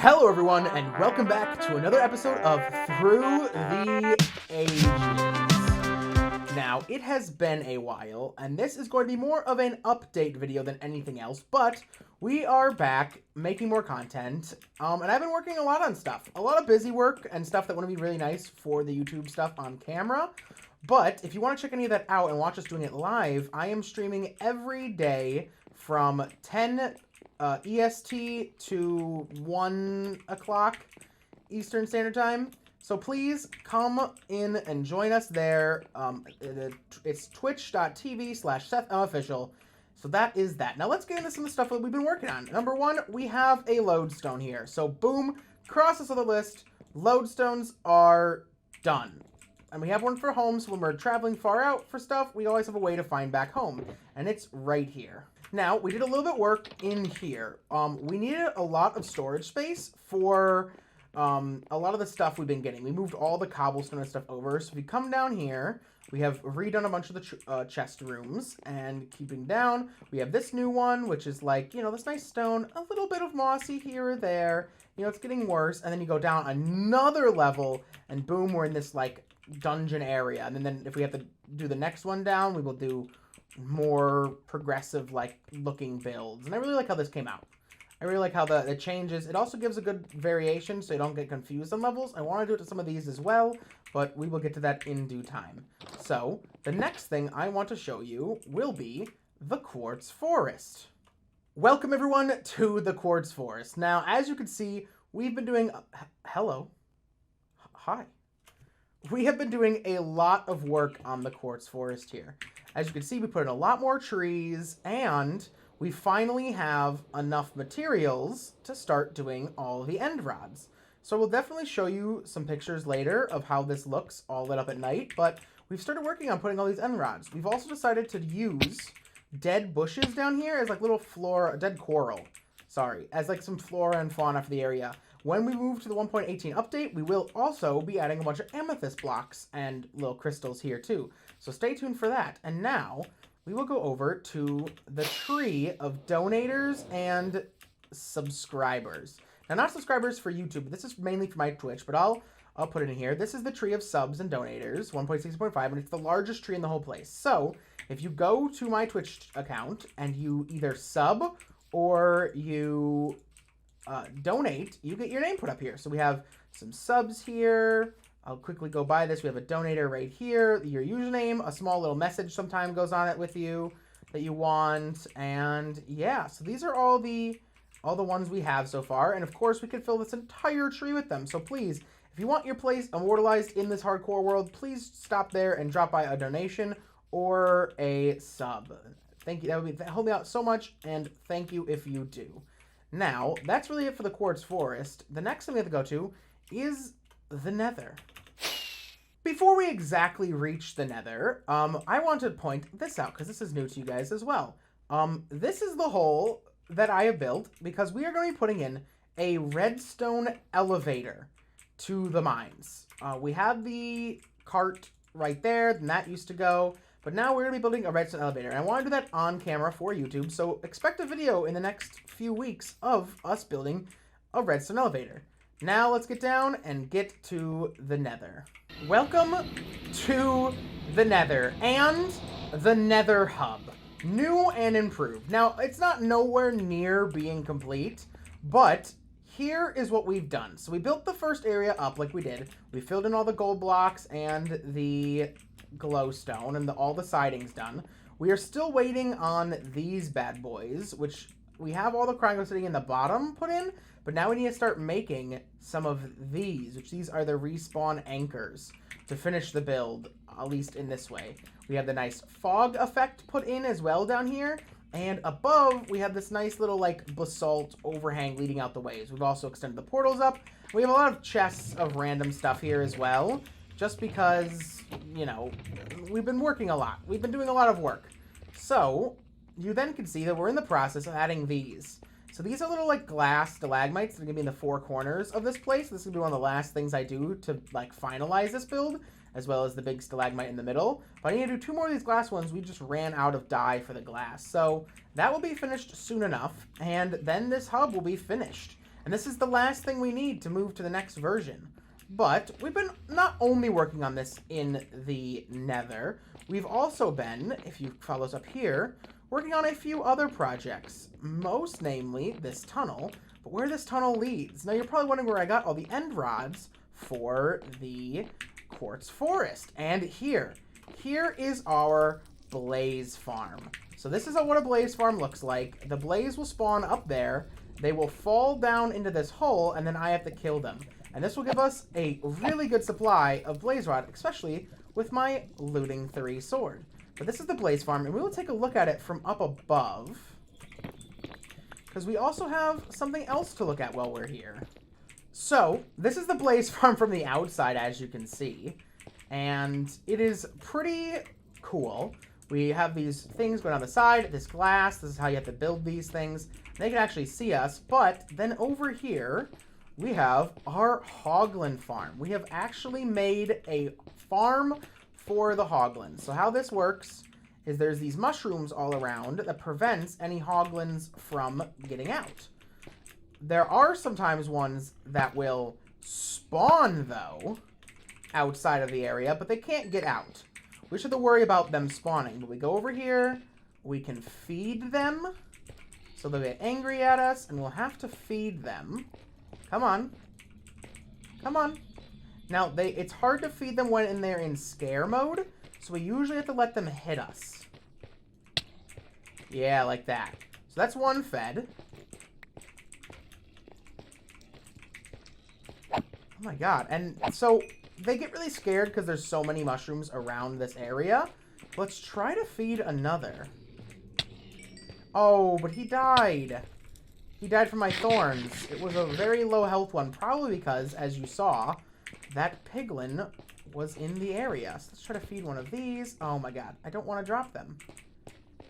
Hello everyone, and welcome back to another episode of Through the Ages. Now, it has been a while, and this is going to be more of an update video than anything else, but we are back making more content, and I've been working a lot on stuff. A lot of busy work and stuff that would be really nice for the YouTube stuff on camera, but if you want to check any of that out and watch us doing it live, I am streaming every day from 10 EST to 1 o'clock Eastern Standard Time. So please come in and join us there. It's twitch.tv/SethMofficial. So that is that. Now let's get into some of the stuff that we've been working on. Number one, we have a lodestone here. So boom, cross this other list. Lodestones are done. And we have one for home, so when we're traveling far out for stuff, we always have a way to find back home. And it's right here. Now, we did a little bit of work in here. We needed a lot of storage space for a lot of the stuff we've been getting. We moved all the cobblestone and stuff over. So if you come down here, we have redone a bunch of the chest rooms. And keeping down, we have this new one, which is like, you know, this nice stone. A little bit of mossy here or there. You know, it's getting worse. And then you go down another level, and boom, we're in this, like, dungeon area. And then if we have to do the next one down, we will do more progressive, like, looking builds. And I really like how this came out. I really like how the changes. It also gives a good variation so you don't get confused on levels. I want to do it to some of these as well, but we will get to that in due time. So, the next thing I want to show you will be the Quartz Forest. Welcome, everyone, to the Quartz Forest. Now, as you can see, we've been doing... Hello. Hi. We have been doing a lot of work on the Quartz Forest here. As you can see, we put in a lot more trees, and we finally have enough materials to start doing all the end rods. So we'll definitely show you some pictures later of how this looks all lit up at night, but we've started working on putting all these end rods. We've also decided to use dead bushes down here as like little flora, dead coral, sorry, as like some flora and fauna for the area. When we move to the 1.18 update, we will also be adding a bunch of amethyst blocks and little crystals here too. So stay tuned for that. And now we will go over to the tree of donators and subscribers. Now, not subscribers for YouTube. This is mainly for my Twitch, but I'll put it in here. This is the tree of subs and donators, 1.6.5, and it's the largest tree in the whole place. So if you go to my Twitch account and you either sub or you donate, you get your name put up here. So we have some subs here. I'll quickly go by this. We have a donator right here, your username, a small little message sometime goes on it with you that you want. And yeah, so these are all the ones we have so far. And of course, we could fill this entire tree with them. So please, if you want your place immortalized in this hardcore world, please stop there and drop by a donation or a sub. Thank you. That would help me out so much. And thank you if you do. Now, that's really it for the Quartz Forest. The next thing we have to go to is the Nether. Before we exactly reach the Nether, I want to point this out because this is new to you guys as well. This is the hole that I have built because we are going to be putting in a Redstone Elevator to the mines. We have the cart right there, and that used to go. But now we're going to be building a Redstone Elevator. And I want to do that on camera for YouTube. So expect a video in the next few weeks of us building a Redstone Elevator. Now let's get down and get to the Nether. Welcome to the Nether and the Nether Hub. New and improved. Now, it's not nowhere near being complete, but here is what we've done. So we built the first area up like we did. We filled in all the gold blocks and the glowstone and all the siding's done. We are still waiting on these bad boys, which we have all the triangles sitting in the bottom put in, but now we need to start making some of these, which these are the respawn anchors to finish the build, at least in this way. We have the nice fog effect put in as well down here, and above we have this nice little like basalt overhang leading out the ways. We've also extended the portals up. We have a lot of chests of random stuff here as well, just because, you know, we've been working a lot. We've been doing a lot of work. So you then can see that we're in the process of adding these. So these are little like glass stalagmites that are gonna be in the four corners of this place. This is gonna be one of the last things I do to like finalize this build, as well as the big stalagmite in the middle. But I need to do 2 more of these glass ones. We just ran out of dye for the glass. So that will be finished soon enough. And then this hub will be finished. And And this is the last thing we need to move to the next version. But we've been not only working on this in the Nether, we've also been, if you follow us up here, working on a few other projects. Most namely, this tunnel. But where this tunnel leads. Now, you're probably wondering where I got all the end rods for the Quartz Forest. And here is our blaze farm. So this is what a blaze farm looks like. The blaze will spawn up there. They will fall down into this hole, and then I have to kill them. And this will give us a really good supply of blaze rod, especially with my looting 3 sword. But this is the blaze farm, and we will take a look at it from up above, because we also have something else to look at while we're here. So, this is the blaze farm from the outside, as you can see. And it is pretty cool. We have these things going on the side, this glass. This is how you have to build these things. They can actually see us. But then over here, we have our hoglin farm. We have actually made a farm for the hoglins. So how this works is there's these mushrooms all around that prevents any hoglins from getting out. There are sometimes ones that will spawn, though, outside of the area, but they can't get out. We should have to worry about them spawning. But we go over here, we can feed them, so they'll get angry at us, and we'll have to feed them. Come on. Come on. Now, it's hard to feed them when they're in scare mode, so we usually have to let them hit us. Yeah, like that. So that's one fed. Oh my god. And so they get really scared because there's so many mushrooms around this area. Let's try to feed another. Oh, but he died. He died from my thorns. It was a very low health one, probably because, as you saw, that piglin was in the area. So let's try to feed one of these. Oh my god, I don't want to drop them.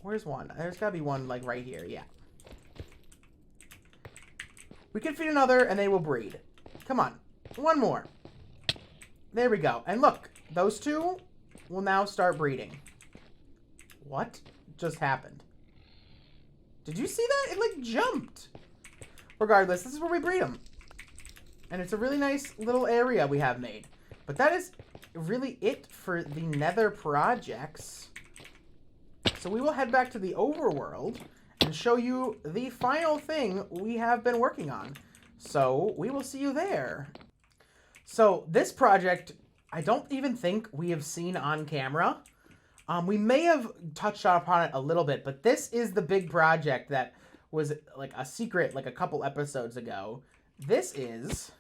Where's one? There's got to be one, like, right here. Yeah. We can feed another, and they will breed. Come on. One more. There we go. And look, those two will now start breeding. What just happened? Did you see that? It, like, jumped. Regardless, this is where we breed them. And it's a really nice little area we have made. But that is really it for the Nether projects. So we will head back to the overworld and show you the final thing we have been working on. So we will see you there. So this project, I don't even think we have seen on camera. We may have touched upon it a little bit, but this is the big project that was like a secret like a couple episodes ago. This is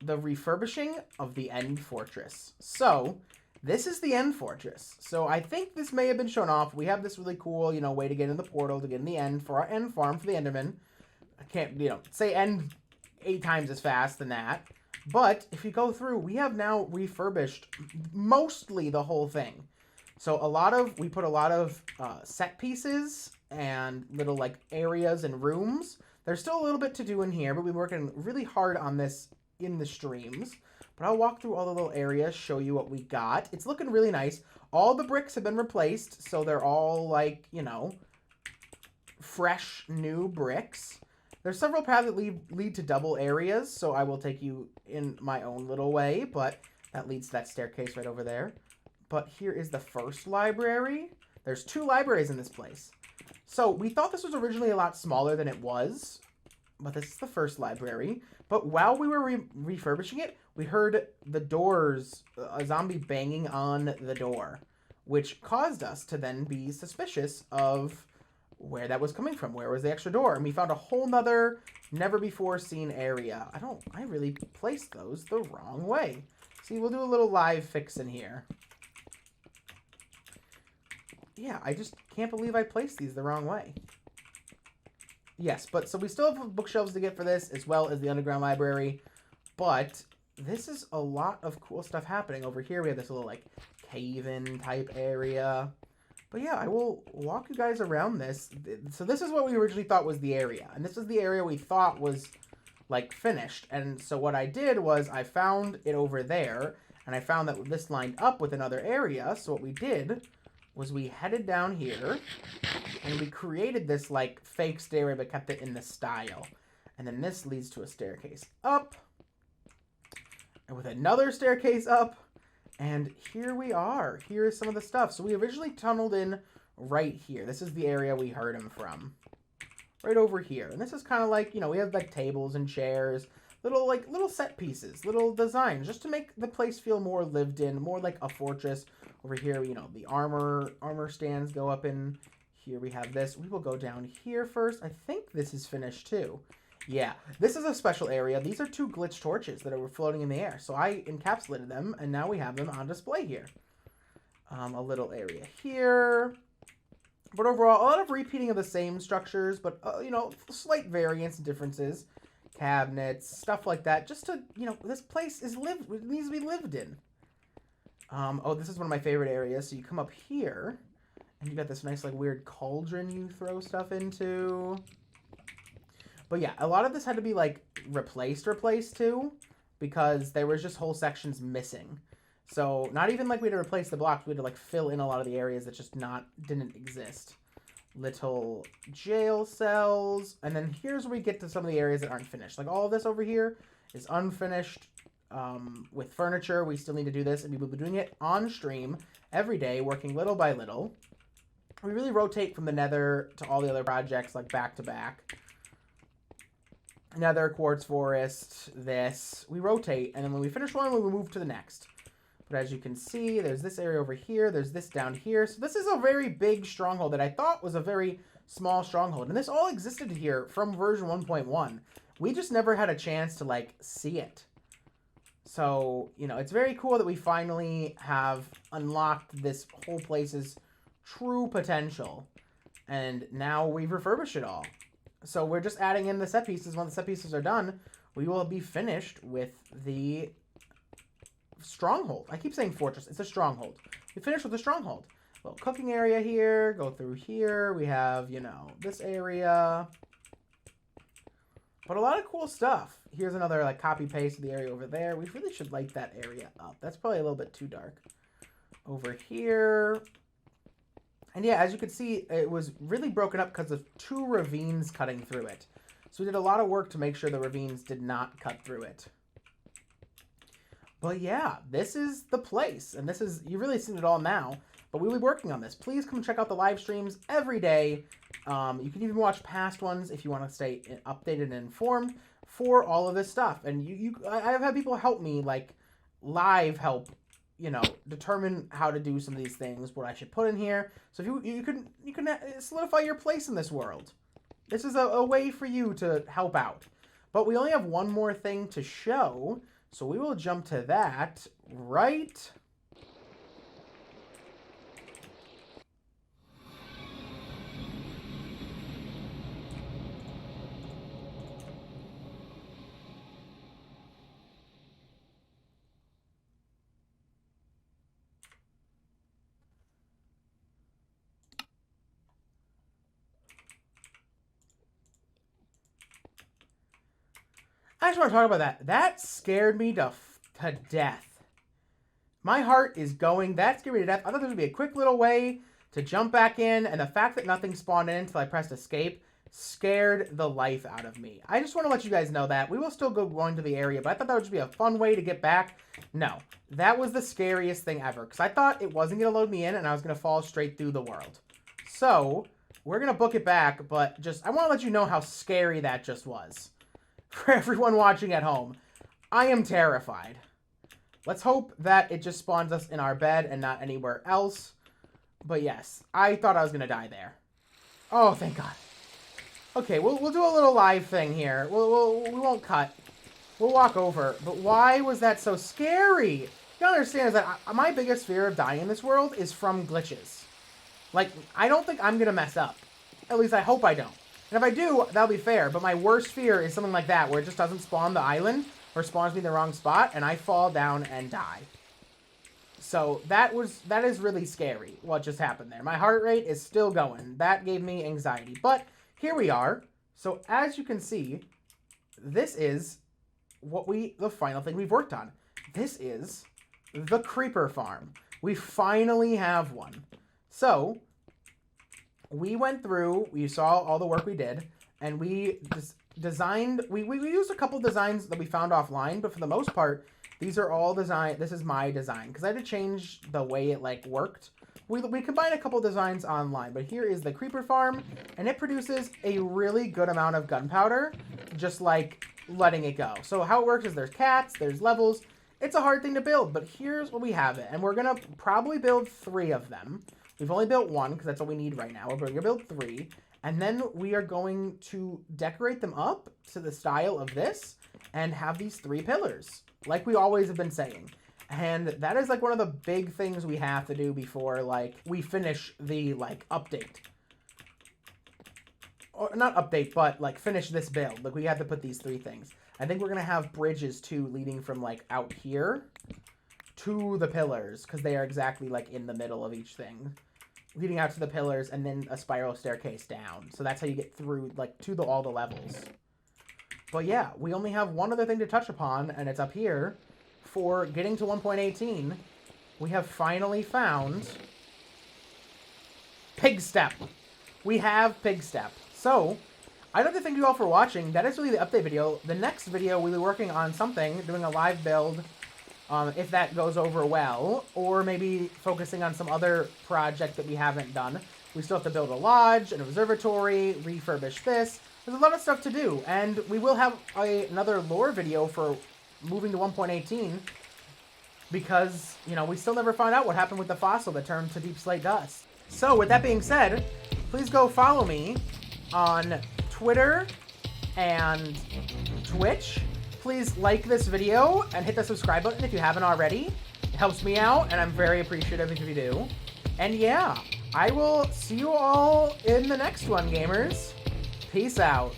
the refurbishing of the End Fortress. So, this is the End Fortress. So, I think this may have been shown off. We have this really cool, way to get in the portal, to get in the end for our end farm for the Enderman. I can't, say end 8 times as fast than that. But, if you go through, we have now refurbished mostly the whole thing. So, we put a lot of set pieces and little, areas and rooms. There's still a little bit to do in here, but we've been working really hard on this in the streams. But I'll walk through all the little areas, show you what we got. It's looking really nice. All the bricks have been replaced, so they're all, fresh, new bricks. There's several paths that lead to double areas, so I will take you in my own little way, but that leads to that staircase right over there. But here is the first library. There's 2 libraries in this place. So we thought this was originally a lot smaller than it was, but this is the first library. But while we were refurbishing it, we heard the doors, a zombie banging on the door, which caused us to then be suspicious of where that was coming from. Where was the extra door? And we found a whole nother, never before seen area. I really placed those the wrong way. See, we'll do a little live fix in here. Yeah, I just can't believe I placed these the wrong way. Yes, but so we still have bookshelves to get for this, as well as the underground library. But this is a lot of cool stuff happening. Over here, we have this little, cave-in type area. But yeah, I will walk you guys around this. So this is what we originally thought was the area. And this is the area we thought was, finished. And so what I did was I found it over there. And I found that this lined up with another area. So what we did was we headed down here, and we created this, like, fake stairway, but kept it in the style. And then this leads to a staircase up, and with another staircase up, and here we are. Here is some of the stuff. So we originally tunneled in right here. This is the area we heard him from. Right over here. And this is kind of like, you know, we have like tables and chairs, little set pieces, little designs, just to make the place feel more lived in, more like a fortress. Over here, you know, the armor stands go up in. Here we have this. We will go down here first. I think this is finished too. Yeah, this is a special area. These are 2 glitch torches that are floating in the air. So I encapsulated them, and now we have them on display here. A little area here. But overall, a lot of repeating of the same structures, but, you know, slight variance and differences. Cabinets, stuff like that. Just to, you know, this place is needs to be lived in. Oh, this is one of my favorite areas. So you come up here, and you got this nice, like, weird cauldron you throw stuff into. But yeah, a lot of this had to be, like, replaced too, because there was just whole sections missing. So not even like we had to replace the blocks, we had to, like, fill in a lot of the areas that just didn't exist. Little jail cells, and then here's where we get to some of the areas that aren't finished. Like, all of this over here is unfinished with furniture. We still need to do this, and we will be doing it on stream every day, working little by little. We really rotate from the Nether to all the other projects, like, back to back. Nether, Quartz Forest, this. We rotate, and then when we finish one, we move to the next. But as you can see, there's this area over here. There's this down here. So this is a very big stronghold that I thought was a very small stronghold. And this all existed here from version 1.1. We just never had a chance to, like, see it. So, you know, it's very cool that we finally have unlocked this whole place's true potential. And now we've refurbished it all. So we're just adding in the set pieces. When the set pieces are done, we will be finished with the stronghold. I keep saying fortress. It's a stronghold. We finished with the stronghold. Little cooking area here. Go through here. We have, you know, this area. But a lot of cool stuff. Here's another, like, copy-paste of the area over there. We really should light that area up. That's probably a little bit too dark. Over here. And yeah, as you can see, it was really broken up because of 2 ravines cutting through it. So we did a lot of work to make sure the ravines did not cut through it. But yeah, this is the place. And this is, you've really seen it all now. But we will be working on this. Please come check out the live streams every day. You can even watch past ones if you want to stay updated and informed for all of this stuff. And I've had people help me, like, live help, you know, determine how to do some of these things, what I should put in here. So if you can solidify your place in this world. This is a way for you to help out. But we only have one more thing to show, so we will jump to that right. I just want to talk about that. That scared me to death. My heart is going. That scared me to death. I thought there would be a quick little way to jump back in, and the fact that nothing spawned in until I pressed escape scared the life out of me. I just want to let you guys know that. We will still go going to the area, but I thought that would just be a fun way to get back. No, that was the scariest thing ever, because I thought it wasn't going to load me in, and I was going to fall straight through the world. So, we're going to book it back, but just, I want to let you know how scary that just was. For everyone watching at home, I am terrified. Let's hope that it just spawns us in our bed and not anywhere else. But yes, I thought I was going to die there. Oh, thank God. Okay, we'll do a little live thing here. We won't cut. We'll walk over. But why was that so scary? You gotta understand is that my biggest fear of dying in this world is from glitches. Like, I don't think I'm going to mess up. At least I hope I don't. And if I do, that'll be fair. But my worst fear is something like that, where it just doesn't spawn the island, or spawns me in the wrong spot, and I fall down and die. So that is really scary, what just happened there. My heart rate is still going. That gave me anxiety. But here we are. So as you can see, this is the final thing we've worked on. This is the creeper farm. We finally have one. So we went through, you saw all the work we did, and we designed, we used a couple designs that we found offline, but for the most part, these are all design. This is my design, because I had to change the way it, like, worked. We combined a couple designs online, but here is the creeper farm, and it produces a really good amount of gunpowder, just, like, letting it go. So how it works is there's cats, there's levels. It's a hard thing to build, but here's what we have it, and we're going to probably build 3 of them. We've only built 1, because that's what we need right now. We're going to build 3, and then we are going to decorate them up to the style of this, and have these 3 pillars, like we always have been saying. And that is, like, one of the big things we have to do before, like, we finish the, like, update. Or, not update, but, like, finish this build. Like, we have to put these 3 things. I think we're going to have bridges, too, leading from, like, out here to the pillars, because they are exactly, like, in the middle of each thing. Leading out to the pillars, and then a spiral staircase down. So that's how you get through, like, to all the levels. But, yeah, we only have one other thing to touch upon, and it's up here. For getting to 1.18, we have finally found Pig Step. We have Pig Step. So, I'd like to thank you all for watching. That is really the update video. The next video, we'll be working on something, doing a live build, if that goes over well, or maybe focusing on some other project that we haven't done. We still have to build a lodge, an observatory, refurbish this. There's a lot of stuff to do, and we will have another lore video for moving to 1.18, because, you know, we still never found out what happened with the fossil that turned to deep slate dust. So, with that being said, please go follow me on Twitter and Twitch. Please like this video and hit the subscribe button if you haven't already. It helps me out, and I'm very appreciative if you do. And yeah, I will see you all in the next one, gamers. Peace out.